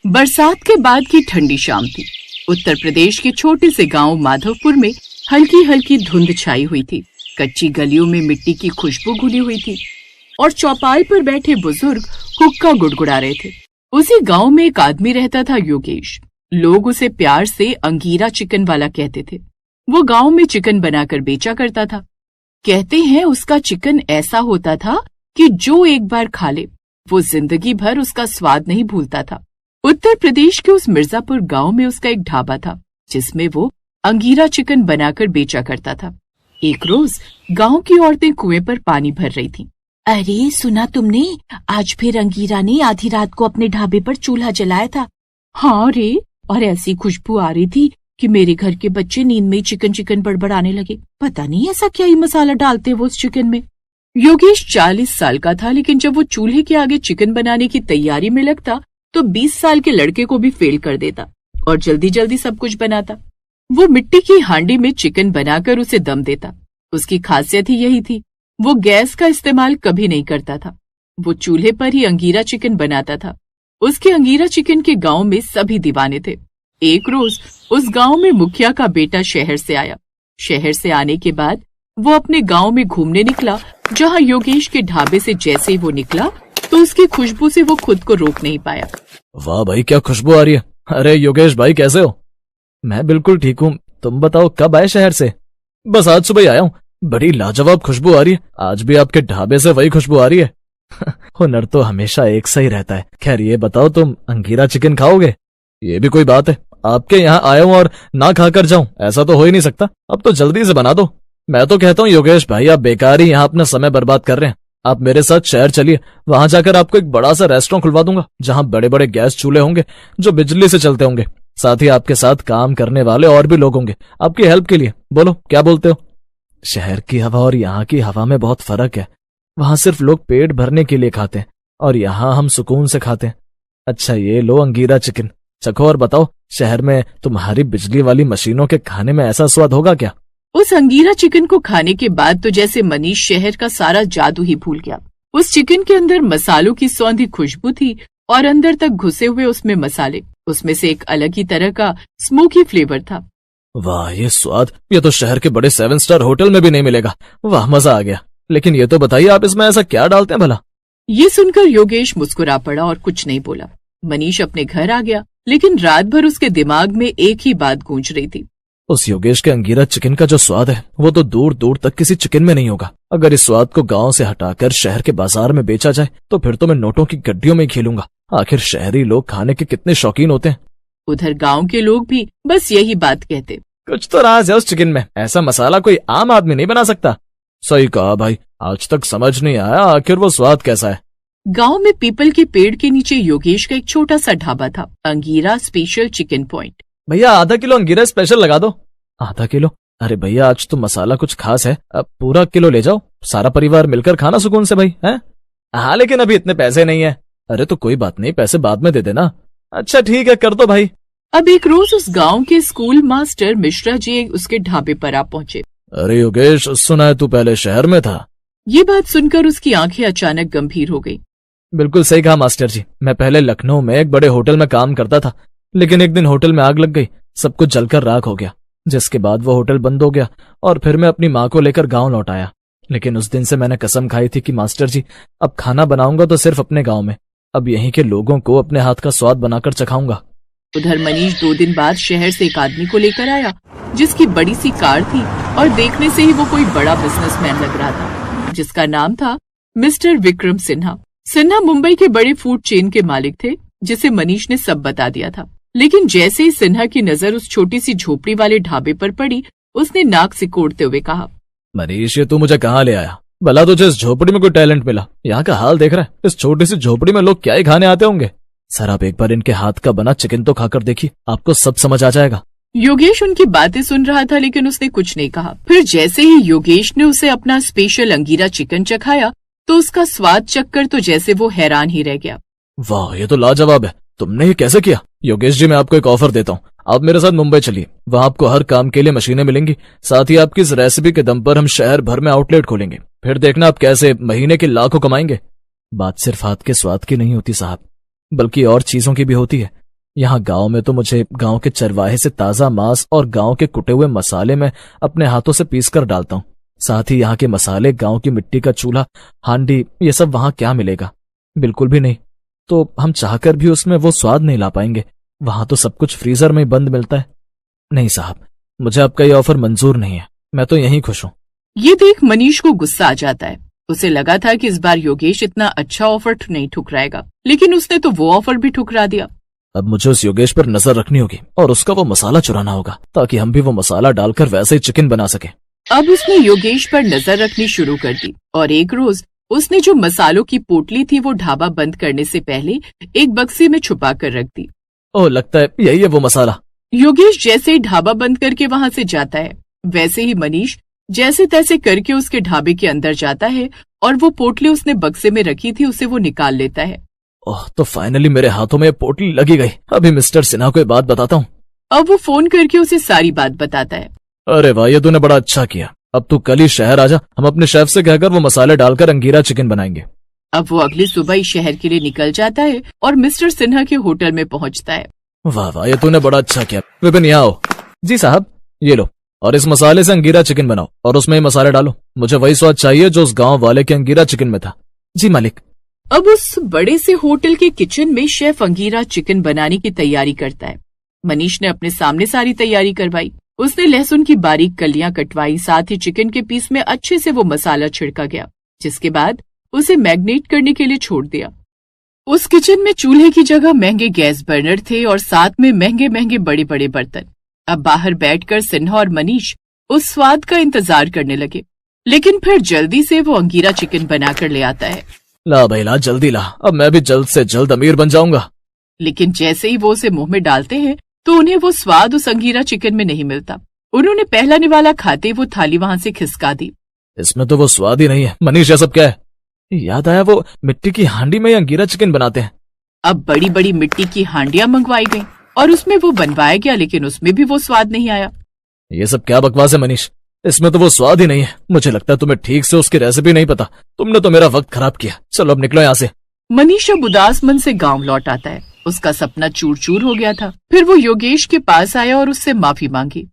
बरसात के बाद की ठंडी शाम थी। उत्तर प्रदेश के छोटे से गांव माधवपुर में हल्की हल्की धुंध छाई हुई थी। कच्ची गलियों में मिट्टी की खुशबू घुली हुई थी और चौपाल पर बैठे बुजुर्ग हुक्का गुड़गुड़ा रहे थे। उसी गांव में एक आदमी रहता था, योगेश। लोग उसे प्यार से अंगीरा चिकन वाला कहते थे। वो गांव में चिकन बनाकर बेचा करता था। कहते हैं उसका चिकन ऐसा होता था कि जो एक बार खा ले वो जिंदगी भर उसका स्वाद नहीं भूलता था। उत्तर प्रदेश के उस मिर्जापुर गांव में उसका एक ढाबा था जिसमें वो अंगीरा चिकन बनाकर बेचा करता था। एक रोज गांव की औरतें कुएं पर पानी भर रही थीं। अरे सुना तुमने, आज फिर अंगीरा ने आधी रात को अपने ढाबे पर चूल्हा जलाया था। हाँ रे, और ऐसी खुशबू आ रही थी कि मेरे घर के बच्चे नींद में चिकन चिकन बड़बड़ाने लगे। पता नहीं ऐसा क्या ही मसाला डालते वो उस चिकन में। योगेश 40 साल का था, लेकिन जब वो चूल्हे के आगे चिकन बनाने की तैयारी में लगता तो 20 साल के लड़के को भी फेल कर देता और जल्दी जल्दी सब कुछ बनाता। वो मिट्टी की हांडी में चिकन बनाकर उसे दम देता। उसकी खासियत ही यही थी, वो गैस का इस्तेमाल कभी नहीं करता था। वो चूल्हे पर ही अंगीरा चिकन बनाता था। उसके अंगीरा चिकन के गांव में सभी दीवाने थे। एक रोज उस गांव में मुखिया का बेटा शहर से आया। शहर से आने के बाद वो अपने गांव में घूमने निकला। जहां योगेश के ढाबे से जैसे ही वो निकला तो उसकी खुशबू से वो खुद को रोक नहीं पाया। वाह भाई, क्या खुशबू आ रही है। अरे योगेश भाई, कैसे हो? मैं बिल्कुल ठीक हूँ, तुम बताओ कब आए शहर से? बस आज सुबह ही आया हूँ। बड़ी लाजवाब खुशबू आ रही है। आज भी आपके ढाबे से वही खुशबू आ रही है। हुनर तो हमेशा एक सा ही रहता है। खैर ये बताओ, तुम अंगीरा चिकन खाओगे? ये भी कोई बात है, आपके यहाँ आया हूँ और ना खाकर जाऊं, ऐसा तो हो ही नहीं सकता। अब तो जल्दी से बना दो। मैं तो कहता हूँ योगेश भाई, आप बेकार ही यहाँ अपना समय बर्बाद कर रहे हैं। आप मेरे साथ शहर चलिए, वहां जाकर आपको एक बड़ा सा रेस्टोरेंट खुलवा दूंगा जहां बड़े बड़े गैस चूल्हे होंगे जो बिजली से चलते होंगे। साथ ही आपके साथ काम करने वाले और भी लोग होंगे आपकी हेल्प के लिए। बोलो क्या बोलते हो? शहर की हवा और यहाँ की हवा में बहुत फर्क है। वहां सिर्फ लोग पेट भरने के लिए खाते हैं और यहाँ हम सुकून से खाते हैं। अच्छा ये लो अंगीरा चिकन, चखो और बताओ, शहर में तुम्हारी बिजली वाली मशीनों के खाने में ऐसा स्वाद होगा क्या? उस अंगीरा चिकन को खाने के बाद तो जैसे मनीष शहर का सारा जादू ही भूल गया। उस चिकन के अंदर मसालों की सौंधी खुशबू थी और अंदर तक घुसे हुए उसमें मसाले। उसमें से एक अलग ही तरह का स्मोकी फ्लेवर था। वाह ये स्वाद, ये तो शहर के बड़े 7 स्टार होटल में भी नहीं मिलेगा। वाह मजा आ गया। लेकिन ये तो बताइए, आप इसमें ऐसा क्या डालते हैं भला? ये सुनकर योगेश मुस्कुरा पड़ा और कुछ नहीं बोला। मनीष अपने घर आ गया, लेकिन रात भर उसके दिमाग में एक ही बात गूंज रही थी। उस योगेश के अंगीरा चिकन का जो स्वाद है वो तो दूर दूर तक किसी चिकन में नहीं होगा। अगर इस स्वाद को गांव से हटाकर शहर के बाजार में बेचा जाए तो फिर तो मैं नोटों की गड्डियों में खेलूंगा। आखिर शहरी लोग खाने के कितने शौकीन होते हैं। उधर गांव के लोग भी बस यही बात कहते। कुछ तो राज है उस चिकन में, ऐसा मसाला कोई आम आदमी नहीं बना सकता। सही कहा भाई, आज तक समझ नहीं आया आखिर वो स्वाद कैसा है। गांव में पीपल के पेड़ के नीचे योगेश का एक छोटा सा ढाबा था, अंगीरा स्पेशल चिकन पॉइंट। भैया आधा किलो अंगीरा स्पेशल लगा दो। आधा किलो? अरे भैया आज तो मसाला कुछ खास है, अब पूरा किलो ले जाओ, सारा परिवार मिलकर खाना सुकून से भाई है। हाँ लेकिन अभी इतने पैसे नहीं है। अरे तो कोई बात नहीं, पैसे बाद में दे देना। अच्छा ठीक है, कर दो भाई। अब एक रोज उस गांव के स्कूल मास्टर मिश्रा जी उसके ढाबे पर आ पहुंचे। अरे योगेश, सुना है तू पहले शहर में था? ये बात सुनकर उसकी आंखें अचानक गंभीर हो गई। बिल्कुल सही कहा मास्टर जी, मैं पहले लखनऊ में एक बड़े होटल में काम करता था, लेकिन एक दिन होटल में आग लग गई, सब कुछ जलकर राख हो गया, जिसके बाद वो होटल बंद हो गया और फिर मैं अपनी माँ को लेकर गांव लौट आया। लेकिन उस दिन से मैंने कसम खाई थी कि मास्टर जी अब खाना बनाऊंगा तो सिर्फ अपने गांव में, अब यहीं के लोगों को अपने हाथ का स्वाद बनाकर चखाऊंगा। उधर मनीष 2 दिन बाद शहर से एक आदमी को लेकर आया जिसकी बड़ी सी कार थी और देखने से ही वो कोई बड़ा बिजनेसमैन लग रहा था, जिसका नाम था मिस्टर विक्रम सिन्हा। सिन्हा मुंबई के बड़े फूड चेन के मालिक थे, जिसे मनीष ने सब बता दिया था। लेकिन जैसे ही सिन्हा की नजर उस छोटी सी झोपड़ी वाले ढाबे पर पड़ी, उसने नाक सिकोड़ते हुए कहा, मनीष ये तू मुझे कहाँ ले आया? भला तुझे इस झोपड़ी में कोई टैलेंट मिला? यहाँ का हाल देख रहा है, इस छोटी सी झोपड़ी में लोग क्या ही खाने आते होंगे। सर आप एक बार इनके हाथ का बना चिकन तो खाकर देखिए, आपको सब समझ आ जाएगा। योगेश उनकी बातें सुन रहा था, लेकिन उसने कुछ नहीं कहा। फिर जैसे ही योगेश ने उसे अपना स्पेशल अंगीरा चिकन चखाया तो उसका स्वाद चखकर तो जैसे वो हैरान ही रह गया। वाह ये तो लाजवाब है, तुमने ये कैसे किया? योगेश जी मैं आपको एक ऑफर देता हूँ, आप मेरे साथ मुंबई चलिए, वहाँ आपको हर काम के लिए मशीनें मिलेंगी, साथ ही आपकी इस रेसिपी के दम पर हम शहर भर में आउटलेट खोलेंगे, फिर देखना आप कैसे महीने के लाखों कमाएंगे। बात सिर्फ हाथ के स्वाद की नहीं होती साहब, बल्कि और चीजों की भी होती है। यहाँ गांव में तो मुझे गांव के चरवाहे से ताजा मांस और गांव के कुटे हुए मसाले मैं अपने हाथों से पीस कर डालता हूँ। साथ ही यहाँ के मसाले, गांव की मिट्टी का चूल्हा, हांडी, ये सब वहां क्या मिलेगा? बिल्कुल भी नहीं। तो हम चाहकर भी उसमें वो स्वाद नहीं ला पाएंगे। वहां तो सब कुछ फ्रीजर में ही बंद मिलता है। नहीं साहब, मुझे आपका ये ऑफर मंजूर नहीं है। मैं तो यहीं खुश हूँ। ये देख मनीष को गुस्सा आ जाता है। उसे लगा था कि इस बार योगेश इतना अच्छा ऑफर नहीं ठुकराएगा, लेकिन उसने तो वो ऑफर भी ठुकरा दिया। अब मुझे उस योगेश पर नजर रखनी होगी और उसका वो मसाला चुराना होगा, ताकि हम भी वो मसाला डालकर वैसे ही चिकन बना सके। अब उसने योगेश पर नजर रखनी शुरू कर दी और एक रोज उसने जो मसालों की पोटली थी वो ढाबा बंद करने से पहले एक बक्से में छुपा कर रख दी। ओह, लगता है यही है वो मसाला। योगेश जैसे ही ढाबा बंद करके वहां से जाता है, वैसे ही मनीष जैसे तैसे करके उसके ढाबे के अंदर जाता है और वो पोटली उसने बक्से में रखी थी उसे वो निकाल लेता है। ओह, तो फाइनली मेरे हाथों में पोटली लगी गई। अभी मिस्टर सिन्हा को ये बात बताता हूँ। अब वो फोन करके उसे सारी बात बताता है। अरे वाह, ये तूने बड़ा अच्छा किया। अब तू कल ही शहर आजा, हम अपने शेफ से कहकर वो मसाले डालकर अंगीरा चिकन बनाएंगे। अब वो अगली सुबह ही शहर के लिए निकल जाता है और मिस्टर सिन्हा के होटल में पहुंचता है। वाह वाह, ये तूने बड़ा अच्छा किया। विपिन, यहाँ आओ। जी साहब, ये लो, और इस मसाले से अंगीरा चिकन बनाओ और उसमें ही मसाले डालो। मुझे वही स्वाद चाहिए जो उस गांव वाले के अंगीरा चिकन में था। जी मालिक। अब उस बड़े से होटल के किचन में शेफ अंगीरा चिकन बनाने की तैयारी करता है। मनीष ने अपने सामने सारी तैयारी करवाई। उसने लहसुन की बारीक कलियां कटवाई, साथ ही चिकन के पीस में अच्छे से वो मसाला छिड़का गया, जिसके बाद उसे मैग्नेट करने के लिए छोड़ दिया। उस किचन में चूल्हे की जगह महंगे गैस बर्नर थे और साथ में महंगे महंगे बड़े बड़े बर्तन। अब बाहर बैठकर सिन्हा और मनीष उस स्वाद का इंतजार करने लगे, लेकिन फिर जल्दी से वो अंगीरा चिकन बनाकर ले आता है। ला भाई ला, जल्दी ला, अब मैं भी जल्द से जल्द अमीर बन जाऊंगा। लेकिन जैसे ही वो उसे मुंह में डालते हैं तो उन्हें वो स्वाद उस अंगीरा चिकन में नहीं मिलता। उन्होंने पहला निवाला खाते वो थाली वहां से खिसका दी। इसमें तो वो स्वाद ही नहीं है। मनीष, ये सब क्या है? याद आया, वो मिट्टी की हांडी में ही अंगीरा चिकन बनाते हैं। अब बड़ी बड़ी मिट्टी की हांडियां मंगवाई गईं और उसमें वो बनवाया गया, लेकिन उसमें भी वो स्वाद नहीं आया। ये सब क्या बकवास है मनीष? इसमें तो वो स्वाद ही नहीं है। मुझे लगता है तुम्हें ठीक से उसकी रेसिपी नहीं पता। तुमने तो मेरा वक्त खराब किया। चलो अब निकलो यहाँ से। मनीष अब उदास मन से गांव लौट आता है। उसका सपना चूर चूर हो गया था। फिर वो योगेश के पास आया और उससे माफी मांगी।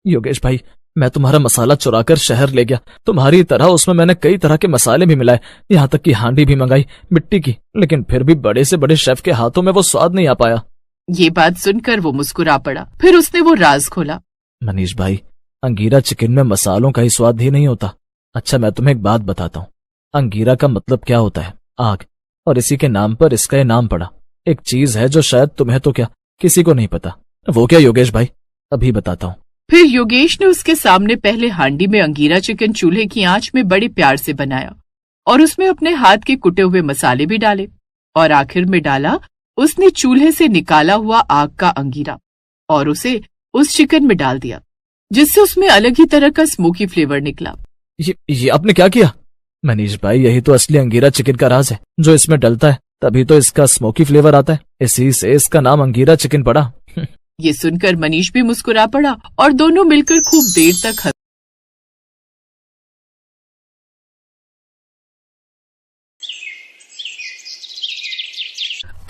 योगेश भाई, मैं तुम्हारा मसाला चुराकर शहर ले गया। तुम्हारी तरह उसमें मैंने कई तरह के मसाले भी मिलाए, यहाँ तक कि हांडी भी मंगाई मिट्टी की, लेकिन फिर भी बड़े से बड़े शेफ के हाथों में वो स्वाद नहीं आ पाया। ये बात सुनकर वो मुस्कुरा पड़ा। फिर उसने वो राज खोला। मनीष भाई, अंगीरा चिकन में मसालों का ही स्वाद ही नहीं होता। अच्छा, मैं तुम्हें एक बात बताता हूँ। अंगीरा का मतलब क्या होता है? आग। और इसी के नाम पर इसका ये नाम पड़ा। एक चीज है जो शायद तुम्हें तो क्या किसी को नहीं पता। वो क्या योगेश भाई? अभी बताता हूँ। फिर योगेश ने उसके सामने पहले हांडी में अंगीरा चिकन चूल्हे की आंच में बड़े प्यार से बनाया और उसमें अपने हाथ के कुटे हुए मसाले भी डाले और आखिर में डाला उसने चूल्हे से निकाला हुआ आग का अंगीरा और उसे उस चिकन में डाल दिया, जिससे उसमें अलग ही तरह का स्मोकी फ्लेवर निकला। ये आपने क्या किया? मनीष भाई, यही तो असली अंगीरा चिकन का राज है। जो इसमें डलता है तभी तो इसका स्मोकी फ्लेवर आता है। इसी से इसका नाम अंगीरा चिकन पड़ा। ये सुनकर मनीष भी मुस्कुरा पड़ा और दोनों मिलकर खूब देर तक हंसे।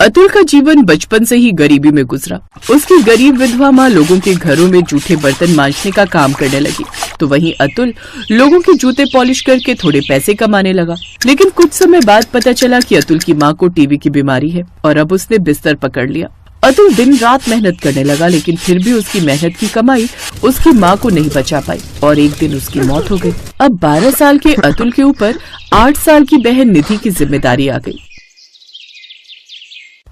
अतुल का जीवन बचपन से ही गरीबी में गुजरा। उसकी गरीब विधवा माँ लोगों के घरों में जूठे बर्तन मांजने का काम करने लगी, तो वहीं अतुल लोगों के जूते पॉलिश करके थोड़े पैसे कमाने लगा। लेकिन कुछ समय बाद पता चला कि अतुल की माँ को टीबी की बीमारी है और अब उसने बिस्तर पकड़ लिया। अतुल दिन रात मेहनत करने लगा, लेकिन फिर भी उसकी मेहनत की कमाई उसकी माँ को नहीं बचा पाई और एक दिन उसकी मौत हो गई। अब 12 साल के अतुल के ऊपर 8 साल की बहन निधि की जिम्मेदारी आ गई।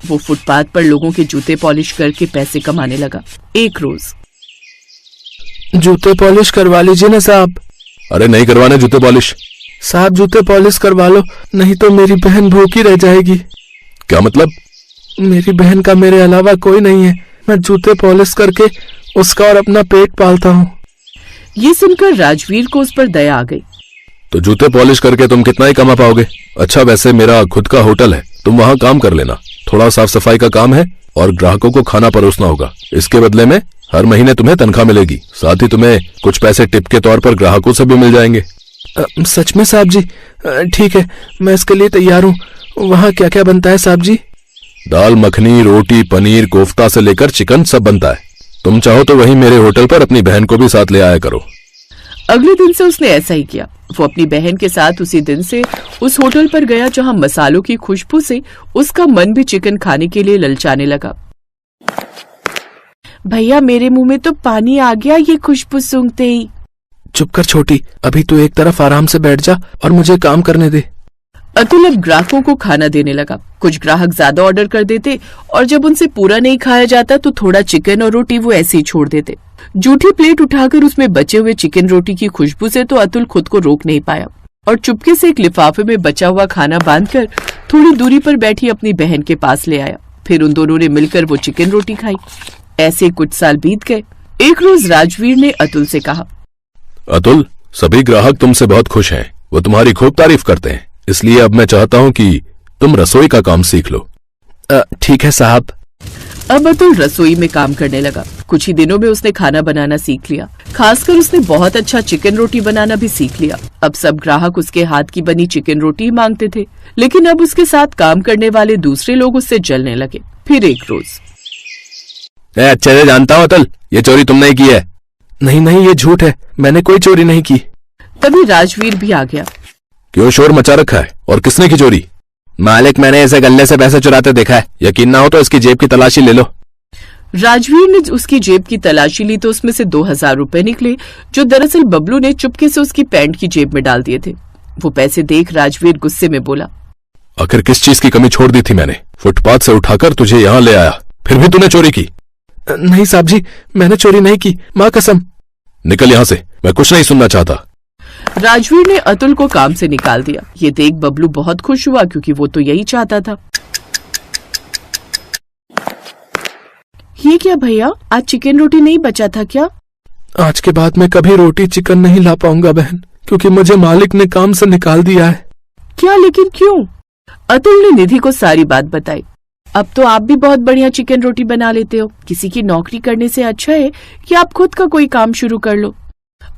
वो फुटपाथ पर लोगों के जूते पॉलिश करके पैसे कमाने लगा। एक रोज, जूते पॉलिश करवा लीजिए ना साहब। अरे नहीं करवाने जूते पॉलिश। साहब जूते पॉलिश करवा लो, नहीं तो मेरी बहन भूखी रह जाएगी। क्या मतलब? मेरी बहन का मेरे अलावा कोई नहीं है। मैं जूते पॉलिश करके उसका और अपना पेट पालता हूँ। ये सुनकर राजवीर को उस पर दया आ गई। तो जूते पॉलिश करके तुम कितना ही कमा पाओगे? अच्छा, वैसे मेरा खुद का होटल है, तुम वहाँ काम कर लेना। थोड़ा साफ सफाई का काम है और ग्राहकों को खाना परोसना होगा। इसके बदले में हर महीने तुम्हें तनख्वाह मिलेगी, साथ ही तुम्हें कुछ पैसे टिप के तौर पर ग्राहकों से भी मिल जाएंगे। सच में साहब जी? ठीक है, मैं इसके लिए तैयार हूँ। वहाँ क्या क्या बनता है साहब जी? दाल मखनी, रोटी, पनीर, कोफ्ता से लेकर चिकन सब बनता है। तुम चाहो तो वहीं मेरे होटल पर अपनी बहन को भी साथ ले आया करो। अगले दिन से उसने ऐसा ही किया। वो अपनी बहन के साथ उसी दिन से उस होटल पर गया जहां मसालों की खुशबू से उसका मन भी चिकन खाने के लिए ललचाने लगा। भैया मेरे मुंह में तो पानी आ गया ये खुशबू सूंघते ही। चुप कर छोटी, अभी तू एक तरफ आराम से बैठ जा और मुझे काम करने दे। अतुल अब ग्राहकों को खाना देने लगा। कुछ ग्राहक ज्यादा ऑर्डर कर देते और जब उनसे पूरा नहीं खाया जाता तो थोड़ा चिकन और रोटी वो ऐसे ही छोड़ देते। जूठी प्लेट उठाकर उसमें बचे हुए चिकन रोटी की खुशबू से तो अतुल खुद को रोक नहीं पाया और चुपके से एक लिफाफे में बचा हुआ खाना बांधकर थोड़ी दूरी पर बैठी अपनी बहन के पास ले आया। फिर उन दोनों ने मिलकर वो चिकन रोटी खाई। ऐसे कुछ साल बीत गए। एक रोज राजवीर ने अतुल से कहा, अतुल, सभी ग्राहक तुमसे बहुत खुश हैं। वो तुम्हारी खूब तारीफ करते हैं। इसलिए अब मैं चाहता हूँ कि तुम रसोई का काम सीख लो। ठीक है साहब। अब अतुल रसोई में काम करने लगा। कुछ ही दिनों में उसने खाना बनाना सीख लिया। खासकर उसने बहुत अच्छा चिकन रोटी बनाना भी सीख लिया। अब सब ग्राहक उसके हाथ की बनी चिकन रोटी ही मांगते थे। लेकिन अब उसके साथ काम करने वाले दूसरे लोग उससे जलने लगे। फिर एक रोज, अच्छे से जानता हूँ अतुल, ये चोरी तुमने ही की है। नहीं, ये झूठ है, मैंने कोई चोरी नहीं की। तभी राजवीर भी आ गया। क्यों शोर मचा रखा है और किसने की चोरी? मालिक, मैंने इसे गल्ले से पैसे चुराते देखा है। यकीन ना हो तो इसकी जेब की तलाशी ले लो। राजवीर ने उसकी जेब की तलाशी ली तो उसमें से 2000 रुपए निकले जो दरअसल बबलू ने चुपके से उसकी पैंट की जेब में डाल दिए थे। वो पैसे देख राजवीर गुस्से में बोला, आखिर किस चीज की कमी छोड़ दी थी मैंने? फुटपाथ से उठाकर तुझे यहाँ ले आया, फिर भी तूने चोरी की। नहीं साहब जी, मैंने चोरी नहीं की, माँ कसम। निकल यहाँ से, मैं कुछ नहीं सुनना चाहता। राजवीर ने अतुल को काम से निकाल दिया। ये देख बबलू बहुत खुश हुआ क्योंकि वो तो यही चाहता था। ये क्या भैया, आज चिकन रोटी नहीं बचा था क्या? आज के बाद मैं कभी रोटी चिकन नहीं ला पाऊंगा बहन, क्योंकि मुझे मालिक ने काम से निकाल दिया है। क्या, लेकिन क्यों? अतुल ने निधि को सारी बात बताई। अब तो आप भी बहुत बढ़िया चिकन रोटी बना लेते हो। किसी की नौकरी करने से अच्छा है कि आप खुद का कोई काम शुरू कर लो।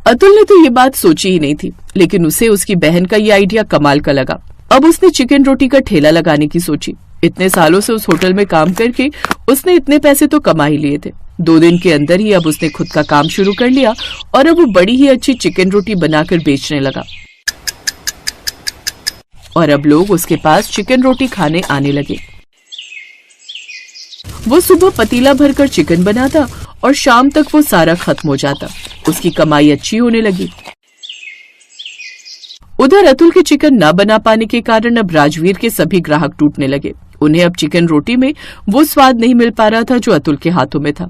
अतुल ने तो ये बात सोची ही नहीं थी, लेकिन उसे उसकी बहन का ये आइडिया कमाल का लगा। अब उसने चिकन रोटी का ठेला लगाने की सोची। इतने सालों से उस होटल में काम करके उसने इतने पैसे तो कमा ही लिए थे। 2 दिन के अंदर ही अब उसने खुद का काम शुरू कर लिया और अब वो बड़ी ही अच्छी चिकन रोटी बनाकर बेचने लगा और अब लोग उसके पास चिकन रोटी खाने आने लगे। वो सुबह पतीला भरकर चिकन बनाता और शाम तक वो सारा खत्म हो जाता। उसकी कमाई अच्छी होने लगी। उधर अतुल के चिकन न बना पाने के कारण अब राजवीर के सभी ग्राहक टूटने लगे। उन्हें अब चिकन रोटी में वो स्वाद नहीं मिल पा रहा था जो अतुल के हाथों में था।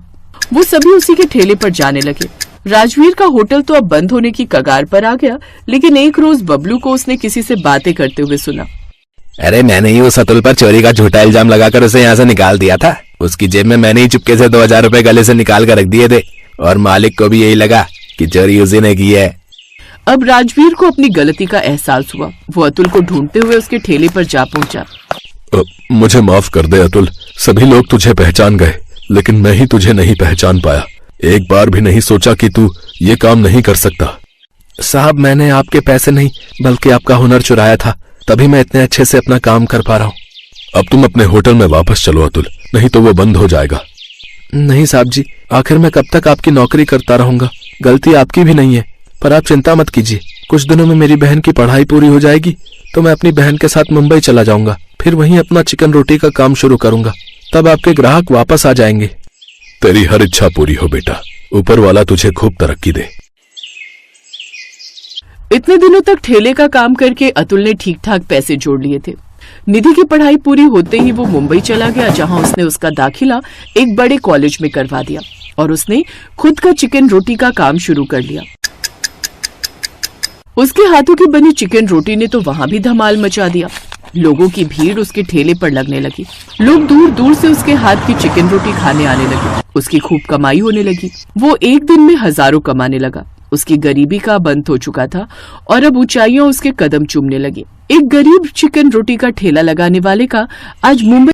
वो सभी उसी के ठेले पर जाने लगे। राजवीर का होटल तो अब बंद होने की कगार पर आ गया, लेकिन एक रोज बबलू को उसने किसी से बातें करते हुए सुना। अरे, मैंने ही उस अतुल पर चोरी का झूठा इल्जाम लगाकर उसे यहाँ से निकाल दिया था। उसकी जेब में मैंने ही चुपके से 2000 रुपए गले से निकाल कर रख दिए थे और मालिक को भी यही लगा कि चोरी उसी ने की है। अब राजवीर को अपनी गलती का एहसास हुआ। वो अतुल को ढूंढते हुए उसके ठेले पर जा पहुंचा। मुझे माफ कर दे अतुल, सभी लोग तुझे पहचान गए, लेकिन मैं ही तुझे नहीं पहचान पाया। एक बार भी नहीं सोचा कि तू ये काम नहीं कर सकता। साहब, मैंने आपके पैसे नहीं बल्कि आपका हुनर चुराया था, तभी मैं इतने अच्छे से अपना काम कर पा रहा हूँ। अब तुम अपने होटल में वापस चलो अतुल, नहीं तो वो बंद हो जाएगा। नहीं साहब जी, आखिर मैं कब तक आपकी नौकरी करता रहूंगा? गलती आपकी भी नहीं है, पर आप चिंता मत कीजिए। कुछ दिनों में मेरी बहन की पढ़ाई पूरी हो जाएगी तो मैं अपनी बहन के साथ मुंबई चला जाऊंगा। फिर वहीं अपना चिकन रोटी का काम शुरू करूंगा। तब आपके ग्राहक वापस आ जाएंगे। तेरी हर इच्छा पूरी हो बेटा, ऊपर वाला तुझे खूब तरक्की दे। इतने दिनों तक ठेले का काम करके अतुल ने ठीक ठाक पैसे जोड़ लिए थे। निधि की पढ़ाई पूरी होते ही वो मुंबई चला गया, जहां उसने उसका दाखिला एक बड़े कॉलेज में करवा दिया और उसने खुद का चिकन रोटी का काम शुरू कर लिया। उसके हाथों की बनी चिकन रोटी ने तो वहां भी धमाल मचा दिया। लोगों की भीड़ उसके ठेले पर लगने लगी। लोग दूर दूर से उसके हाथ की चिकन रोटी खाने आने लगे। उसकी खूब कमाई होने लगी। वो एक दिन में हजारों कमाने लगा। उसकी गरीबी का अंत हो चुका था और अब ऊंचाइयों उसके कदम चूमने लगे। एक गरीब चिकन रोटी का ठेला लगाने वाले का आज मुंबई